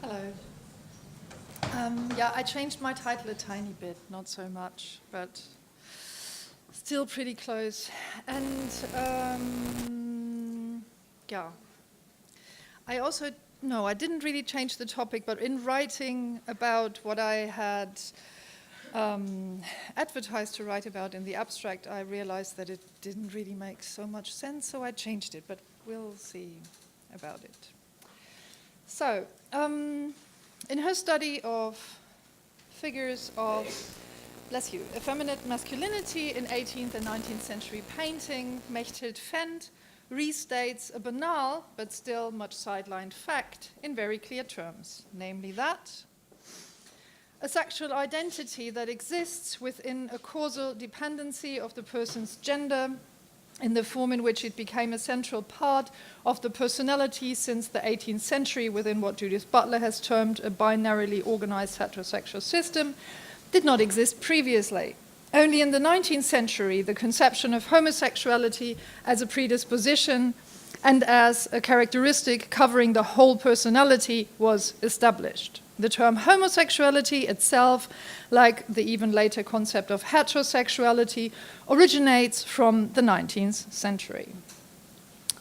Hello. Yeah, I changed my title a tiny bit, not so much, but still pretty close. And yeah, I also, no, I didn't really change the topic, but in writing about what I had advertised to write about in the abstract, I realized that it didn't really make so much sense, so I changed it, but we'll see about it. So, in her study of figures of, bless you, effeminate masculinity in 18th and 19th century painting, Mechthild Fendt restates a banal but still much sidelined fact in very clear terms, namely that a sexual identity that exists within a causal dependency of the person's gender in the form in which it became a central part of the personality since the 18th century within what Judith Butler has termed a binarily organized heterosexual system, did not exist previously. Only in the 19th century, the conception of homosexuality as a predisposition and as a characteristic covering the whole personality was established. The term homosexuality itself, like the even later concept of heterosexuality, originates from the 19th century.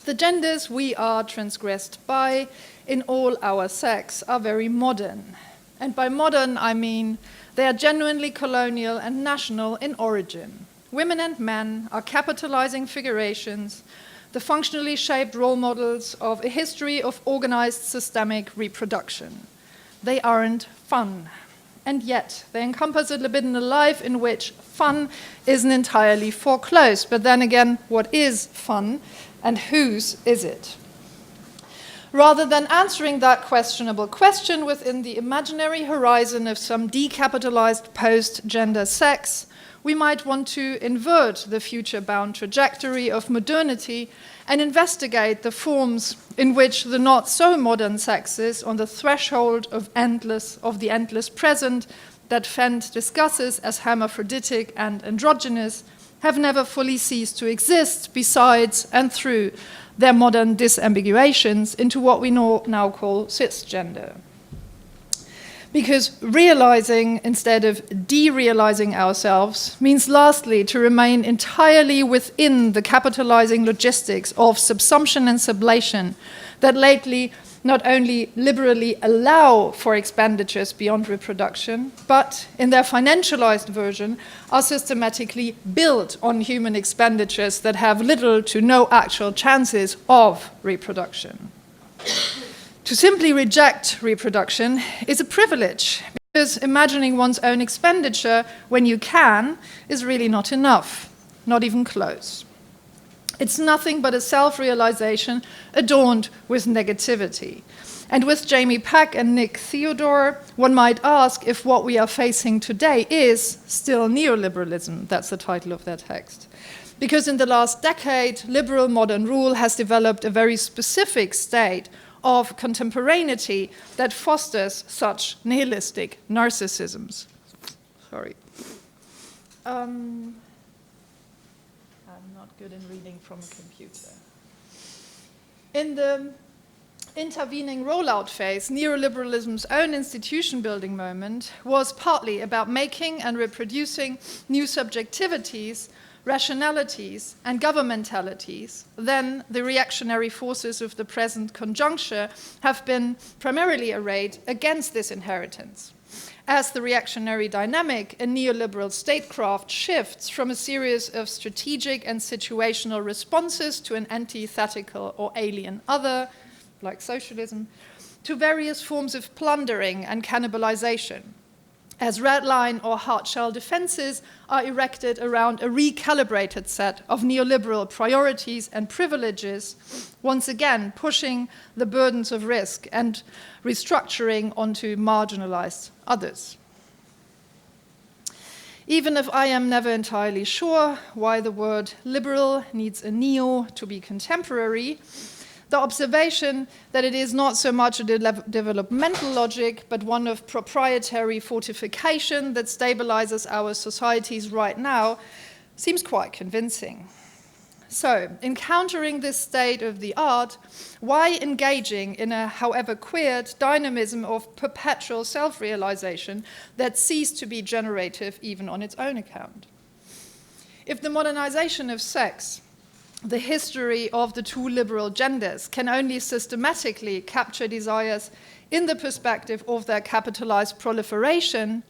The genders we are transgressed by in all our sex are very modern. And by modern, I mean they are genuinely colonial and national in origin. Women and men are capitalizing figurations, the functionally shaped role models of a history of organized systemic reproduction. They aren't fun, and yet they encompass a libidinal life in which fun isn't entirely foreclosed. But then again, what is fun, and whose is it? Rather than answering that questionable question within the imaginary horizon of some decapitalized post-gender sex, we might want to invert the future-bound trajectory of modernity and investigate the forms in which the not-so-modern sexes on the threshold of the endless present that Fendt discusses as hermaphroditic and androgynous have never fully ceased to exist besides and through their modern disambiguations into what we now call cisgender. Because realizing instead of derealizing ourselves means lastly to remain entirely within the capitalizing logistics of subsumption and sublation that lately not only liberally allow for expenditures beyond reproduction, but in their financialized version are systematically built on human expenditures that have little to no actual chances of reproduction. To simply reject reproduction is a privilege, because imagining one's own expenditure when you can is really not enough, not even close. It's nothing but a self-realization adorned with negativity. And with Jamie Pack and Nick Theodore, one might ask if what we are facing today is still neoliberalism. That's the title of their text. Because in the last decade, liberal modern rule has developed a very specific state of contemporaneity that fosters such nihilistic narcissisms. Sorry. I'm not good in reading from a computer. In the intervening rollout phase, neoliberalism's own institution-building moment was partly about making and reproducing new subjectivities, rationalities, and governmentalities. Then the reactionary forces of the present conjuncture have been primarily arrayed against this inheritance. As the reactionary dynamic in neoliberal statecraft shifts from a series of strategic and situational responses to an antithetical or alien other, like socialism, to various forms of plundering and cannibalization, as red line or hard shell defenses are erected around a recalibrated set of neoliberal priorities and privileges, once again pushing the burdens of risk and restructuring onto marginalized others. Even if I am never entirely sure why the word liberal needs a neo to be contemporary, the observation that it is not so much a developmental logic, but one of proprietary fortification that stabilizes our societies right now, seems quite convincing. So, encountering this state of the art, why engaging in a, however queered, dynamism of perpetual self-realization that ceased to be generative even on its own account? If the modernization of sex, the history of the two liberal genders, can only systematically capture desires in the perspective of their capitalized proliferation,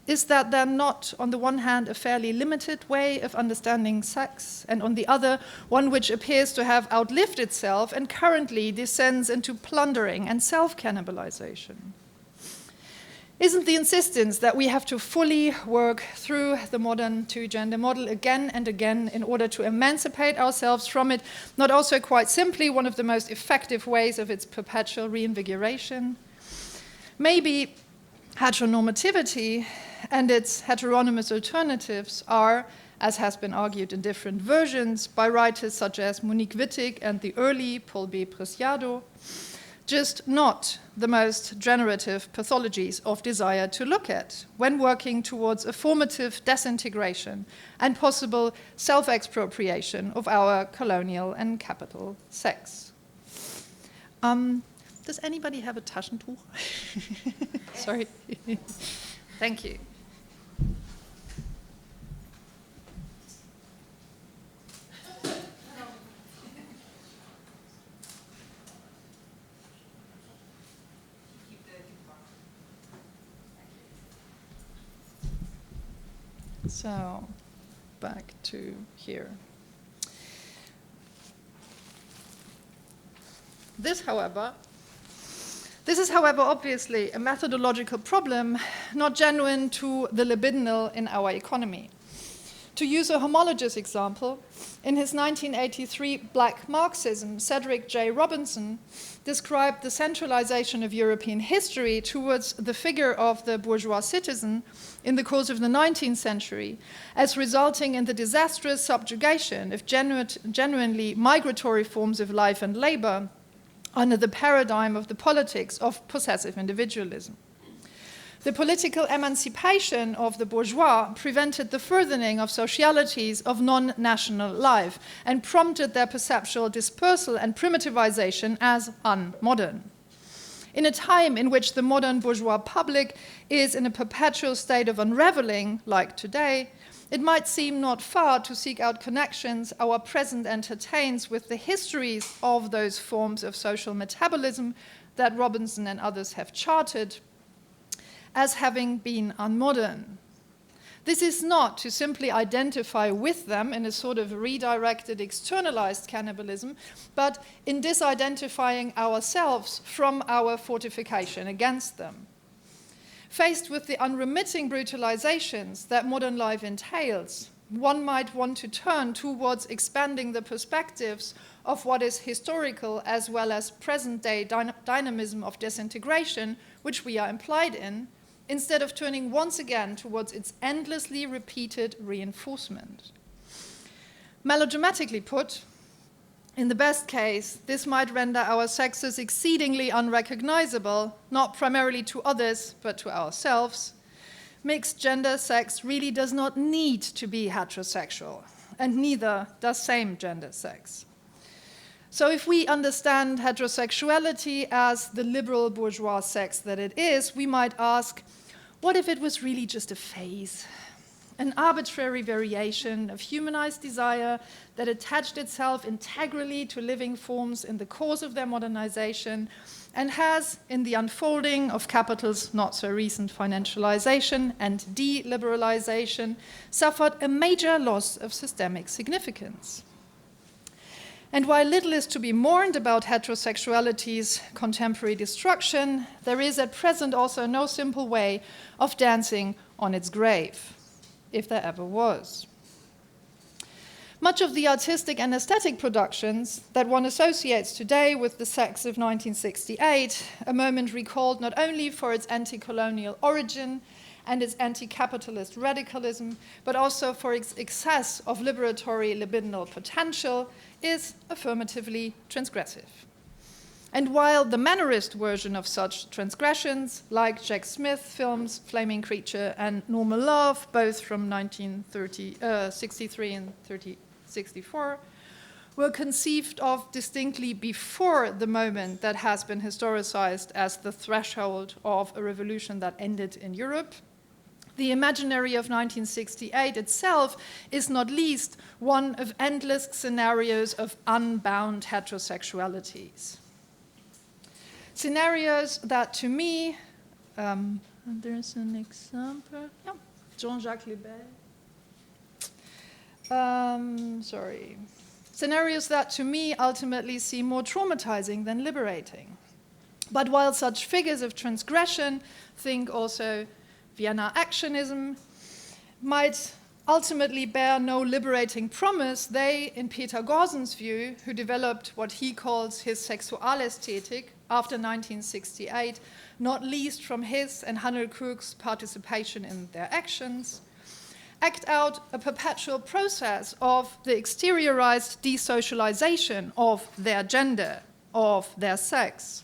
is that then not, on the one hand, a fairly limited way of understanding sex, and on the other, one which appears to have outlived itself and currently descends into plundering and self-cannibalization? Isn't the insistence that we have to fully work through the modern two-gender model again and again in order to emancipate ourselves from it not also quite simply one of the most effective ways of its perpetual reinvigoration? Maybe heteronormativity and its heteronymous alternatives are, as has been argued in different versions by writers such as Monique Wittig and the early Paul B. Preciado, just not the most generative pathologies of desire to look at when working towards a formative disintegration and possible self-expropriation of our colonial and capital sex. Does anybody have a Taschentuch? Sorry. Thank you. So, back to here. This is, however, obviously a methodological problem not genuine to the libidinal in our economy. To use a homologous example, in his 1983 Black Marxism, Cedric J. Robinson described the centralization of European history towards the figure of the bourgeois citizen in the course of the 19th century as resulting in the disastrous subjugation of genuinely migratory forms of life and labor under the paradigm of the politics of possessive individualism. The political emancipation of the bourgeois prevented the furthering of socialities of non-national life and prompted their perceptual dispersal and primitivization as unmodern. In a time in which the modern bourgeois public is in a perpetual state of unraveling, like today, it might seem not far to seek out connections our present entertains with the histories of those forms of social metabolism that Robinson and others have charted as having been unmodern. This is not to simply identify with them in a sort of redirected, externalized cannibalism, but in disidentifying ourselves from our fortification against them. Faced with the unremitting brutalizations that modern life entails, one might want to turn towards expanding the perspectives of what is historical as well as present-day dynamism of disintegration, which we are implied in, instead of turning once again towards its endlessly repeated reinforcement. Melodramatically put, in the best case, this might render our sexes exceedingly unrecognizable, not primarily to others, but to ourselves. Mixed gender sex really does not need to be heterosexual, and neither does same gender sex. So if we understand heterosexuality as the liberal bourgeois sex that it is, we might ask, what if it was really just a phase? An arbitrary variation of humanized desire that attached itself integrally to living forms in the course of their modernization and has, in the unfolding of capital's not-so-recent financialization and deliberalization, suffered a major loss of systemic significance. And while little is to be mourned about heterosexuality's contemporary destruction, there is at present also no simple way of dancing on its grave, if there ever was. Much of the artistic and aesthetic productions that one associates today with the sex of 1968, a moment recalled not only for its anti-colonial origin and its anti-capitalist radicalism, but also for its excess of liberatory libidinal potential, is affirmatively transgressive. And while the mannerist version of such transgressions, like Jack Smith films Flaming Creature and Normal Love, both from 1963 and 1964, were conceived of distinctly before the moment that has been historicized as the threshold of a revolution that ended in Europe. The imaginary of 1968 itself is not least one of endless scenarios of unbound heterosexualities. Scenarios that to me, and there's an example, yeah, Jean-Jacques Lebel. Scenarios that to me ultimately seem more traumatizing than liberating. But while such figures of transgression, think also Vienna actionism, might ultimately bear no liberating promise, they, in Peter Gauzen's view, who developed what he calls his Sexualästhetik after 1968, not least from his and Hannel Krug's participation in their actions, act out a perpetual process of the exteriorized desocialization of their gender, of their sex.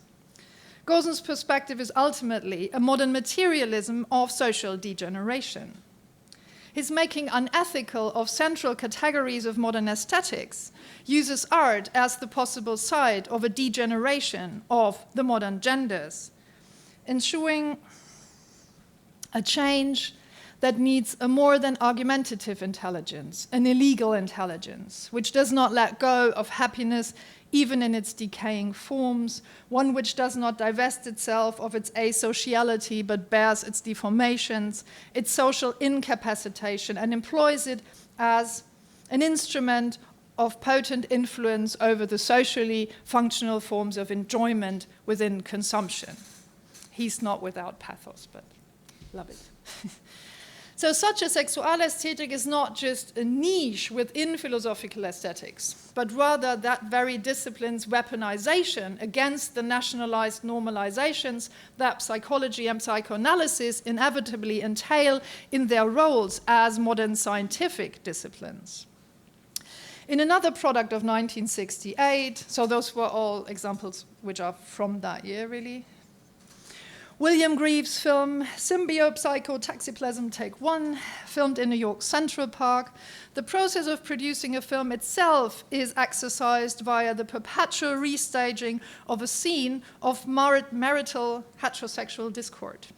Gauzen's perspective is ultimately a modern materialism of social degeneration. His making unethical of central categories of modern aesthetics uses art as the possible site of a degeneration of the modern genders, ensuring a change that needs a more than argumentative intelligence, an illegal intelligence, which does not let go of happiness even in its decaying forms, one which does not divest itself of its asociality but bears its deformations, its social incapacitation, and employs it as an instrument of potent influence over the socially functional forms of enjoyment within consumption. He's not without pathos, but love it. So such a Sexualästhetik is not just a niche within philosophical aesthetics, but rather that very discipline's weaponization against the nationalized normalizations that psychology and psychoanalysis inevitably entail in their roles as modern scientific disciplines. In another product of 1968, so those were all examples which are from that year, really, William Greaves' film Symbiopsychotaxiplasm Take One, filmed in New York Central Park. The process of producing a film itself is exercised via the perpetual restaging of a scene of marital heterosexual discord.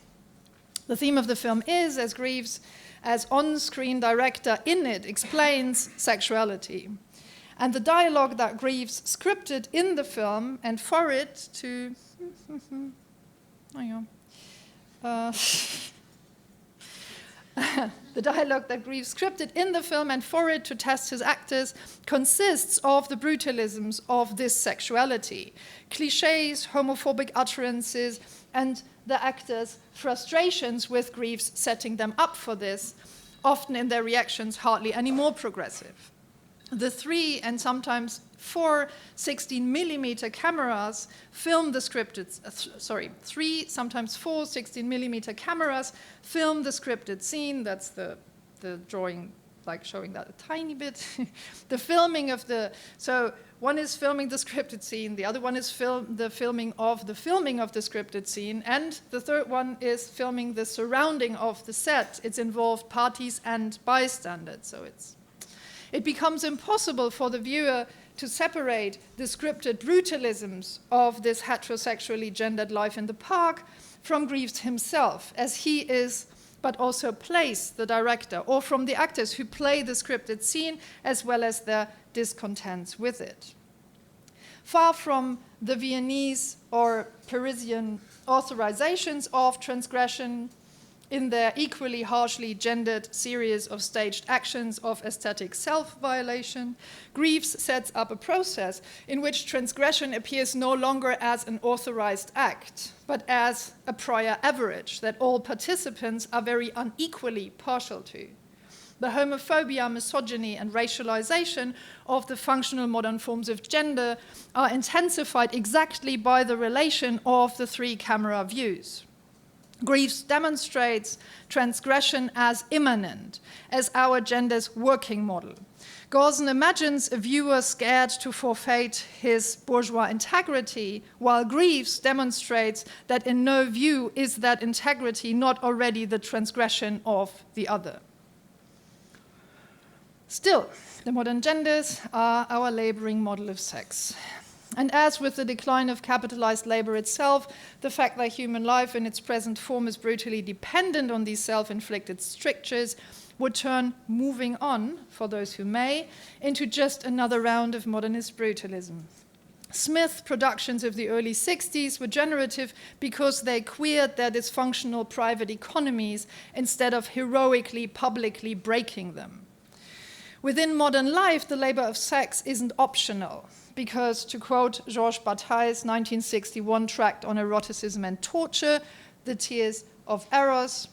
The theme of the film is, as Greaves, as on-screen director in it, explains sexuality. And the dialogue that Greaves scripted in the film and for it to... the dialogue that Greaves scripted in the film and for it to test his actors consists of the brutalisms of this sexuality, cliches, homophobic utterances, and the actors' frustrations with Greaves setting them up for this, often in their reactions hardly any more progressive. The 3 and sometimes 4 16mm cameras film the scripted, 3, sometimes 4 16mm cameras film the scripted scene. That's the drawing, like showing that a tiny bit. The filming of the, so one is filming the scripted scene, the other one is the filming of the scripted scene, and the third one is filming the surrounding of the set. It's involved parties and bystanders, so it becomes impossible for the viewer to separate the scripted brutalisms of this heterosexually gendered life in the park from Greaves himself, as he is, but also plays the director, or from the actors who play the scripted scene, as well as their discontents with it. Far from the Viennese or Parisian authorizations of transgression in their equally harshly gendered series of staged actions of aesthetic self-violation, Greaves sets up a process in which transgression appears no longer as an authorized act, but as a prior average that all participants are very unequally partial to. The homophobia, misogyny, and racialization of the functional modern forms of gender are intensified exactly by the relation of the 3 camera views. Greaves demonstrates transgression as immanent, as our gender's working model. Gauzen imagines a viewer scared to forfeit his bourgeois integrity, while Greaves demonstrates that in no view is that integrity not already the transgression of the other. Still, the modern genders are our laboring model of sex. And as with the decline of capitalized labor itself, the fact that human life in its present form is brutally dependent on these self-inflicted strictures would turn moving on, for those who may, into just another round of modernist brutalism. Smith's productions of the early 60s were generative because they queered their dysfunctional private economies instead of heroically, publicly breaking them. Within modern life, the labor of sex isn't optional, because, to quote Georges Bataille's 1961 tract on eroticism and torture, The Tears of Eros,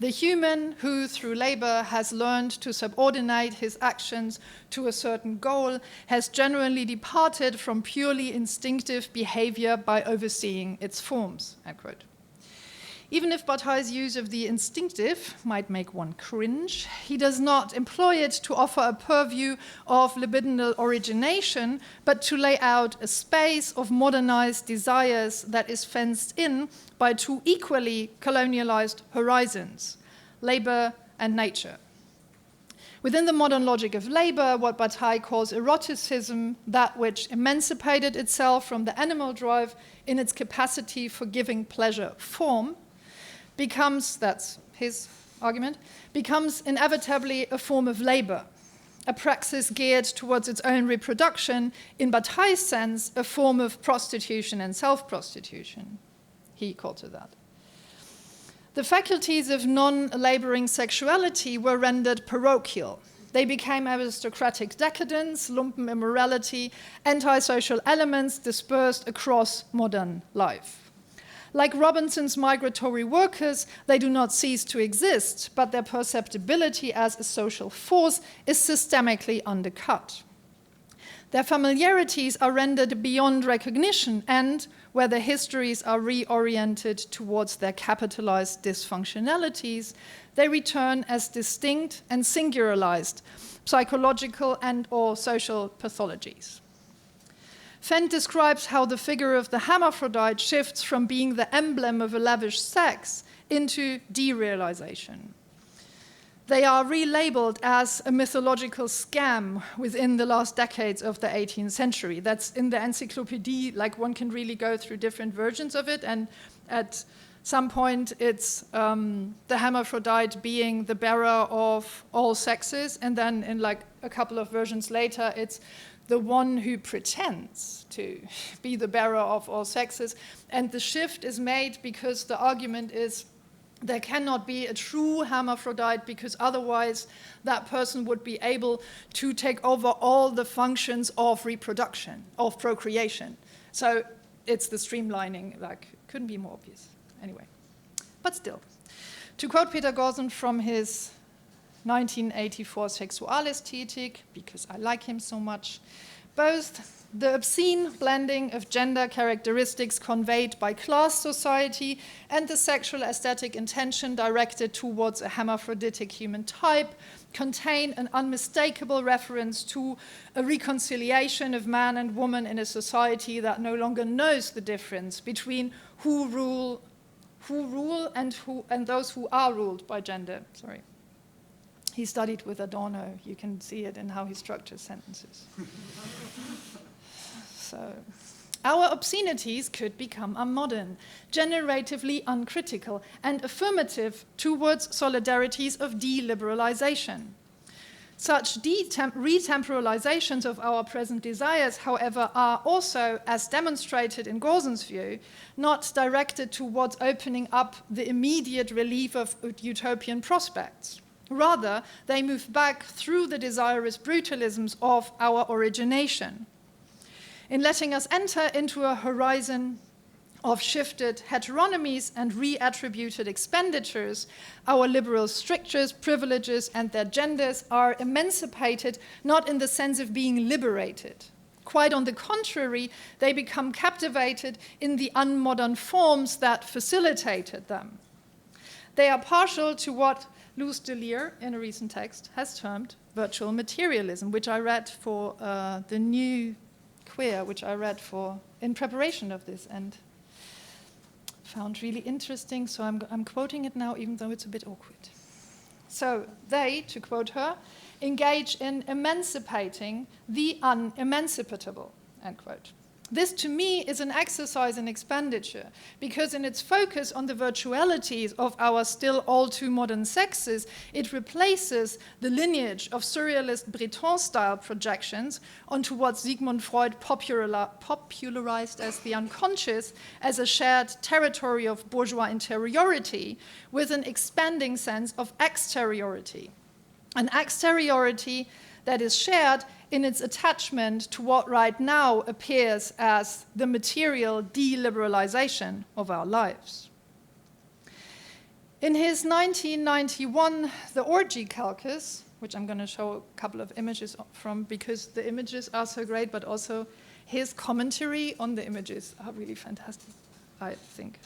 the human who, through labor, has learned to subordinate his actions to a certain goal has generally departed from purely instinctive behavior by overseeing its forms, end quote. Even if Bataille's use of the instinctive might make one cringe, he does not employ it to offer a purview of libidinal origination, but to lay out a space of modernized desires that is fenced in by two equally colonialized horizons, labor and nature. Within the modern logic of labor, what Bataille calls eroticism, that which emancipated itself from the animal drive in its capacity for giving pleasure form, becomes, that's his argument, becomes inevitably a form of labor, a praxis geared towards its own reproduction, in Bataille's sense, a form of prostitution and self-prostitution. He called it that. The faculties of non-laboring sexuality were rendered parochial. They became aristocratic decadence, lumpen immorality, antisocial elements dispersed across modern life. Like Robinson's migratory workers, they do not cease to exist, but their perceptibility as a social force is systemically undercut. Their familiarities are rendered beyond recognition, and where their histories are reoriented towards their capitalized dysfunctionalities, they return as distinct and singularized psychological and/or social pathologies. Fendt describes how the figure of the hermaphrodite shifts from being the emblem of a lavish sex into derealization. They are relabeled as a mythological scam within the last decades of the 18th century. That's in the encyclopedia, like one can really go through different versions of it, and at some point it's the hermaphrodite being the bearer of all sexes, and then in like a couple of versions later it's the one who pretends to be the bearer of all sexes. And the shift is made because the argument is there cannot be a true hermaphrodite because otherwise that person would be able to take over all the functions of reproduction, of procreation. So it's the streamlining, like, couldn't be more obvious. Anyway, but still. To quote Peter Gorsen from his 1984 Sexuality, because I like him so much, both the obscene blending of gender characteristics conveyed by class society and the sexual aesthetic intention directed towards a hermaphroditic human type contain an unmistakable reference to a reconciliation of man and woman in a society that no longer knows the difference between who rule and those who are ruled by gender. Sorry. He studied with Adorno. You can see it in how he structures sentences. So, our obscenities could become unmodern, generatively uncritical, and affirmative towards solidarities of deliberalization. Such retemporalizations of our present desires, however, are also, as demonstrated in Gorsen's view, not directed towards opening up the immediate relief of utopian prospects. Rather, they move back through the desirous brutalisms of our origination. In letting us enter into a horizon of shifted heteronomies and reattributed expenditures, our liberal strictures, privileges, and their genders are emancipated not in the sense of being liberated. Quite on the contrary, they become captivated in the unmodern forms that facilitated them. They are partial to what Luce deLire, in a recent text, has termed virtual materialism, which I read for the new queer, which I read for in preparation of this and found really interesting. So I'm quoting it now, even though it's a bit awkward. So they, to quote her, engage in emancipating the unemancipatable, end quote. This, to me, is an exercise in expenditure, because in its focus on the virtualities of our still all too modern sexes, it replaces the lineage of surrealist Breton-style projections onto what Sigmund Freud popularized as the unconscious, as a shared territory of bourgeois interiority, with an expanding sense of exteriority. An exteriority that is shared in its attachment to what right now appears as the material deliberalization of our lives. In his 1991 The Orgy Calculus, which I'm going to show a couple of images from because the images are so great, but also his commentary on the images are really fantastic, I think.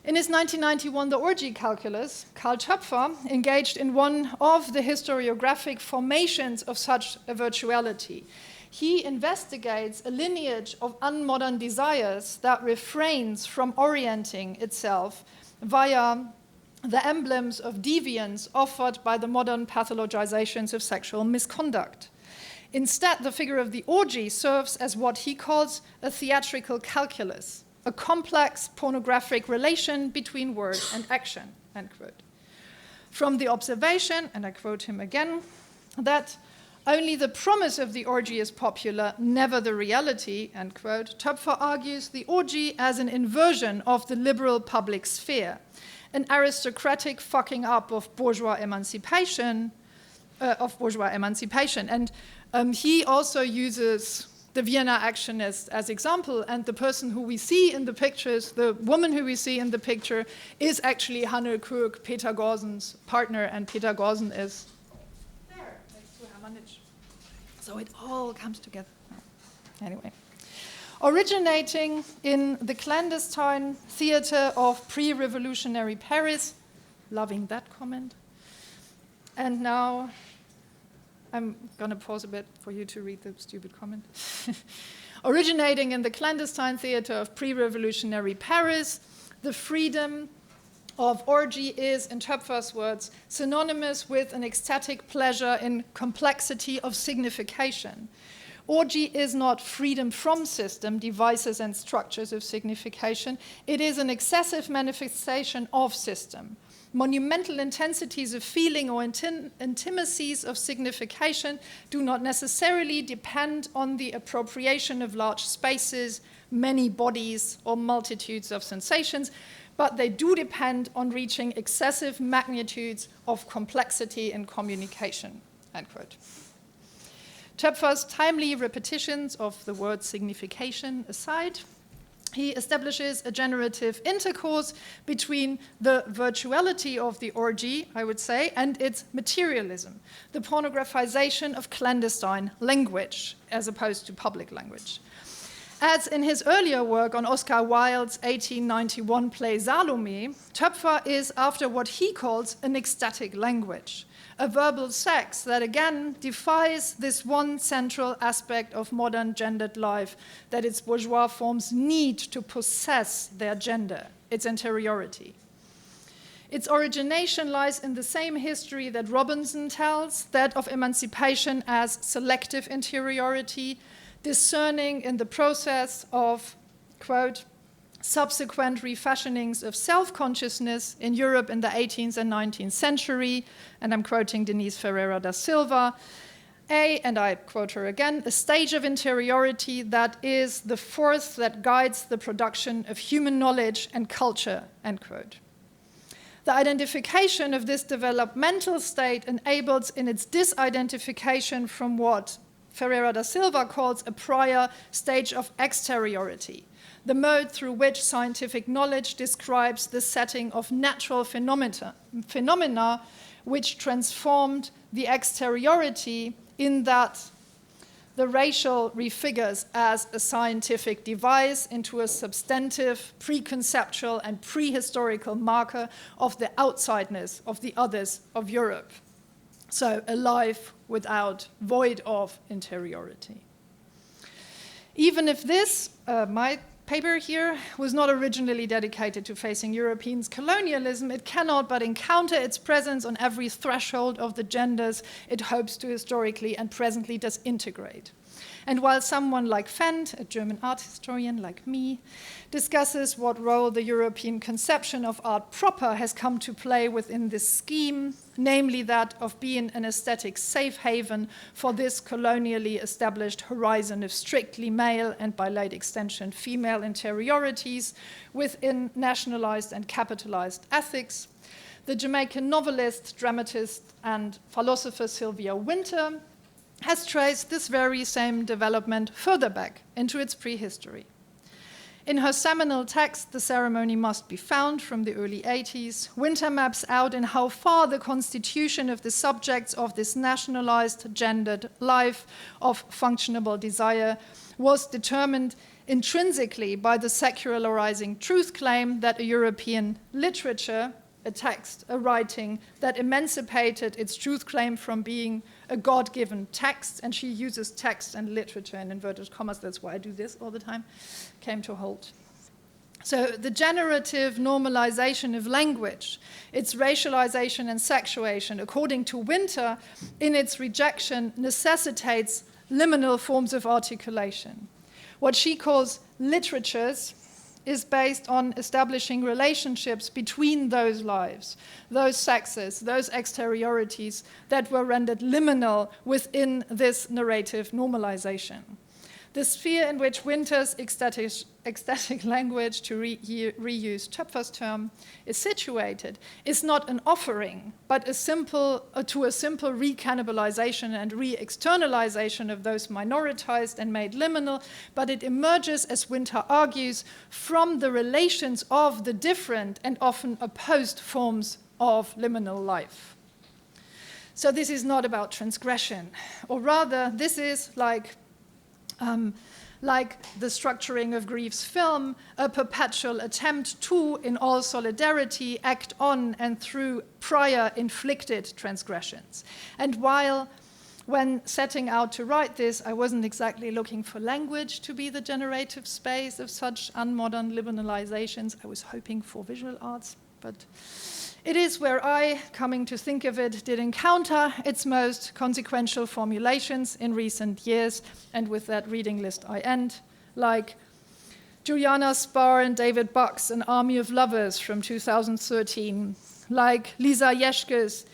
In his 1991 The Orgy Calculus, Karl Töpfer engaged in one of the historiographic formations of such a virtuality. He investigates a lineage of unmodern desires that refrains from orienting itself via the emblems of deviance offered by the modern pathologizations of sexual misconduct. Instead, the figure of the orgy serves as what he calls a theatrical calculus, a complex pornographic relation between word and action, end quote. From the observation, and I quote him again, that only the promise of the orgy is popular, never the reality, end quote, Töpfer argues the orgy as an inversion of the liberal public sphere, an aristocratic fucking up of bourgeois emancipation. And he also uses the Vienna actionist as example, and the person who we see in the pictures, the woman who we see in the picture, is actually Hanne Krug, Peter Gorsen's partner, and Peter Gorsen is there, next to Hermanitsch. So it all comes together. Anyway. Originating in the clandestine theater of pre-revolutionary Paris, loving that comment, and now I'm going to pause a bit for you to read the stupid comment. Originating in the clandestine theater of pre-revolutionary Paris, the freedom of orgy is, in Töpfer's words, synonymous with an ecstatic pleasure in complexity of signification. Orgy is not freedom from system, devices and structures of signification. It is an excessive manifestation of system. Monumental intensities of feeling or intimacies of signification do not necessarily depend on the appropriation of large spaces, many bodies, or multitudes of sensations, but they do depend on reaching excessive magnitudes of complexity in communication, end quote. Töpfer's timely repetitions of the word signification aside, he establishes a generative intercourse between the virtuality of the orgy, I would say, and its materialism, the pornographization of clandestine language as opposed to public language. As in his earlier work on Oscar Wilde's 1891 play Salome, Töpfer is after what he calls an ecstatic language, a verbal sex that again defies this one central aspect of modern gendered life, that its bourgeois forms need to possess their gender, its interiority. Its origination lies in the same history that Robinson tells, that of emancipation as selective interiority, discerning in the process of, quote, subsequent refashionings of self-consciousness in Europe in the 18th and 19th century, and I'm quoting Denise Ferreira da Silva, and I quote her again, a stage of interiority that is the force that guides the production of human knowledge and culture, end quote. The identification of this developmental state enables in its disidentification from what Ferreira da Silva calls a prior stage of exteriority, the mode through which scientific knowledge describes the setting of natural phenomena which transformed the exteriority in that the racial refigures as a scientific device into a substantive, preconceptual, and prehistorical marker of the outsideness of the others of Europe. So a life void of interiority. Even if this might paper here was not originally dedicated to facing Europeans' colonialism. It cannot but encounter its presence on every threshold of the genders it hopes to historically and presently disintegrate. And while someone like Fendt, a German art historian like me, discusses what role the European conception of art proper has come to play within this scheme, namely that of being an aesthetic safe haven for this colonially established horizon of strictly male and by late extension female interiorities within nationalized and capitalized ethics, the Jamaican novelist, dramatist, and philosopher Sylvia Wynter has traced this very same development further back into its prehistory. In her seminal text, The Ceremony Must Be Found, from the early 80s, Wynter maps out in how far the constitution of the subjects of this nationalized, gendered life of functionable desire was determined intrinsically by the secularizing truth claim that a European literature, a text, a writing that emancipated its truth claim from being a God-given text, and she uses text and literature in inverted commas, that's why I do this all the time, came to hold. So the generative normalization of language, its racialization and sexuation, according to Wynter, in its rejection, necessitates liminal forms of articulation. What she calls literatures is based on establishing relationships between those lives, those sexes, those exteriorities that were rendered liminal within this narrative normalization. The sphere in which Wynter's ecstatic language, to reuse Töpfer's term, is situated is not an offering, but to a simple recannibalization and re-externalization of those minoritized and made liminal, but it emerges, as Wynter argues, from the relations of the different and often opposed forms of liminal life. So this is not about transgression, or rather, this is like the structuring of Grief's film, a perpetual attempt to, in all solidarity, act on and through prior inflicted transgressions. And when setting out to write this, I wasn't exactly looking for language to be the generative space of such unmodern liminalizations. I was hoping for visual arts, but it is where I, coming to think of it, did encounter its most consequential formulations in recent years, and with that reading list I end, like Juliana Spar and David Buck's An Army of Lovers from 2013, like Lisa Jeschke's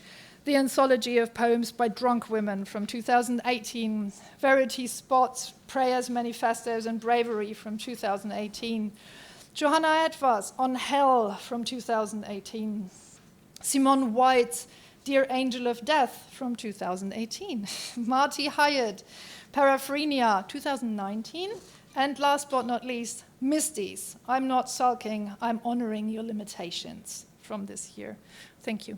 The Anthology of Poems by Drunk Women from 2018, Verity Spott's Prayers, Manifestos, and Bravery from 2018, Johanna Edwards' On Hell from 2018, Simone White's Dear Angel of Death from 2018, Marty Hyatt, Paraphrenia 2019, and last but not least, Misty's I'm Not Sulking, I'm Honoring Your Limitations from this year. Thank you.